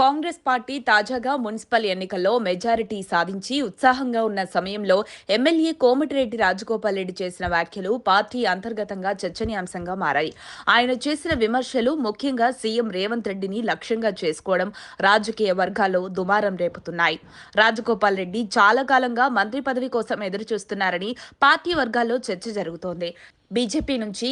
Congress party తాజాగా municipal ఎన్నికల్లో majority సాధించి ఉత్సాహంగా ఉన్న సమయంలో ఎమ్మెల్యే కోమటిరెడ్డి రాజగోపాల్ రెడ్డి చేసిన వ్యాఖ్యలు పార్టీ అంతర్గతంగా చర్చనీయాంశంగా మారాయి. ఆయన చేసిన విమర్శలు ముఖ్యంగా సీఎం రేవంత్ రెడ్డిని లక్ష్యంగా చేసుకోవడం రాజకీయ వర్గాల్లో దుమారం రేపుతున్నాయి. రాజగోపాల్ రెడ్డి చాలా కాలంగా మంత్రి పదవి కోసం ఎదురుచూస్తున్నారని పార్టీ వర్గాల్లో చర్చ జరుగుతోంది. బీజేపీ నుంచి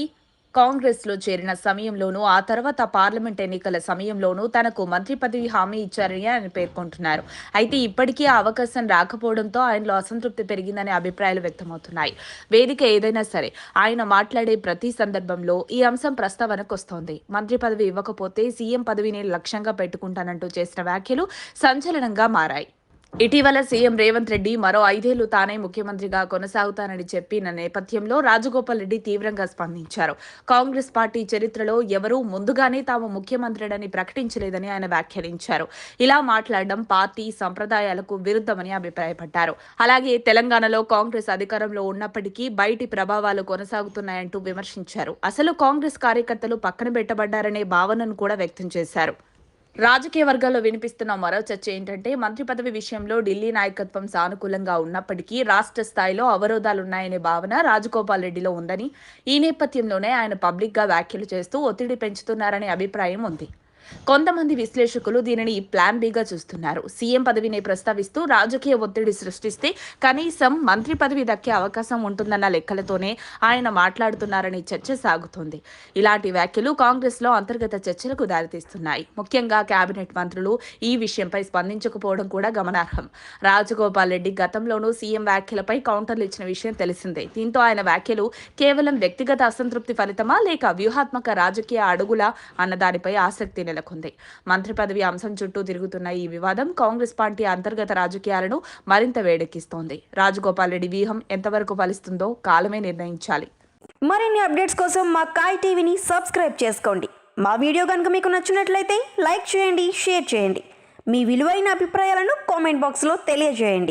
కాంగ్రెస్లో చేరిన సమయంలోనూ ఆ తర్వాత పార్లమెంట్ ఎన్నికల సమయంలోనూ తనకు మంత్రి పదవి హామీ ఇచ్చారని ఆయన పేర్కొంటున్నారు. అయితే ఇప్పటికీ ఆ అవకాశం రాకపోవడంతో ఆయనలో అసంతృప్తి పెరిగిందనే అభిప్రాయాలు వ్యక్తమవుతున్నాయి. వేదిక ఏదైనా సరే ఆయన మాట్లాడే ప్రతి సందర్భంలో ఈ అంశం ప్రస్తావనకు వస్తోంది. మంత్రి పదవి ఇవ్వకపోతే సీఎం పదవిని లక్ష్యంగా పెట్టుకుంటానంటూ చేసిన వ్యాఖ్యలు సంచలనంగా మారాయి. ఇటీవల సీఎం రేవంత్ రెడ్డి మరో 5 ఏళ్లు తానే ముఖ్యమంత్రిగా కొనసాగుతానని చెప్పిన నేపథ్యంలో రాజగోపాల్ రెడ్డి తీవ్రంగా స్పందించారు. కాంగ్రెస్ పార్టీ చరిత్రలో ఎవరూ ముందుగానే తాము ముఖ్యమంత్రిని ప్రకటించలేదని ఆయన వ్యాఖ్యానించారు. ఇలా మాట్లాడడం పార్టీ సంప్రదాయాలకు విరుద్ధమని అభిప్రాయపడ్డారు. అలాగే తెలంగాణలో కాంగ్రెస్ అధికారంలో ఉన్నప్పటికీ బయటి ప్రభావాలు కొనసాగుతున్నాయంటూ విమర్శించారు. అసలు కాంగ్రెస్ కార్యకర్తలు పక్కన పెట్టబడ్డారనే భావనను కూడా వ్యక్తం చేశారు. రాజకీయ వర్గాల్లో వినిపిస్తున్న మరో చర్చ ఏంటంటే మంత్రి పదవి విషయంలో ఢిల్లీ నాయకత్వం సానుకూలంగా ఉన్నప్పటికీ రాష్ట్ర స్థాయిలో అవరోధాలున్నాయనే భావన రాజగోపాల్ రెడ్డిలో ఉందని, ఈ నేపథ్యంలోనే ఆయన పబ్లిక్గా వ్యాఖ్యలు చేస్తూ ఒత్తిడి పెంచుతున్నారనే అభిప్రాయం ఉంది. కొంతమంది విశ్లేషకులు దీనిని ప్లాన్ బిగా చూస్తున్నారు. సీఎం పదవిని ప్రస్తావిస్తూ రాజకీయ ఒత్తిడి సృష్టిస్తే కనీసం మంత్రి పదవి దక్కే అవకాశం ఉంటుందన్న లెక్కలతోనే ఆయన మాట్లాడుతున్నారని చర్చ సాగుతోంది. ఇలాంటి వ్యాఖ్యలు కాంగ్రెస్లో అంతర్గత చర్చలకు దారితీస్తున్నాయి. ముఖ్యంగా కేబినెట్ మంత్రులు ఈ విషయంపై స్పందించకపోవడం కూడా గమనార్హం. రాజగోపాల్ రెడ్డి గతంలోనూ సీఎం వ్యాఖ్యలపై కౌంటర్లు ఇచ్చిన విషయం తెలిసిందే. దీంతో ఆయన వ్యాఖ్యలు కేవలం వ్యక్తిగత అసంతృప్తి ఫలితమా లేక వ్యూహాత్మక రాజకీయ అడుగులా అన్న దానిపై ఆసక్తి నెలకొంది. మంత్రి పదవి అంశం చుట్టూ తిరుగుతున్న ఈ వివాదం కాంగ్రెస్ పార్టీ అంతర్గత రాజకీయాలను మరింత వేడెక్కిస్తోంది. రాజగోపాల్ రెడ్డి వ్యూహం ఎంతవరకు ఫలిస్తుందో కాలమే నిర్ణయించాలి. మరిన్ని అప్డేట్స్ కోసం మా కాయ్ టీవీని సబ్స్క్రైబ్ చేసుకోండి. మా వీడియో కనుక మీకు నచ్చినట్లయితే లైక్ చేయండి, షేర్ చేయండి. మీ విలువైన అభిప్రాయాలను కామెంట్ బాక్స్లో తెలియజేయండి.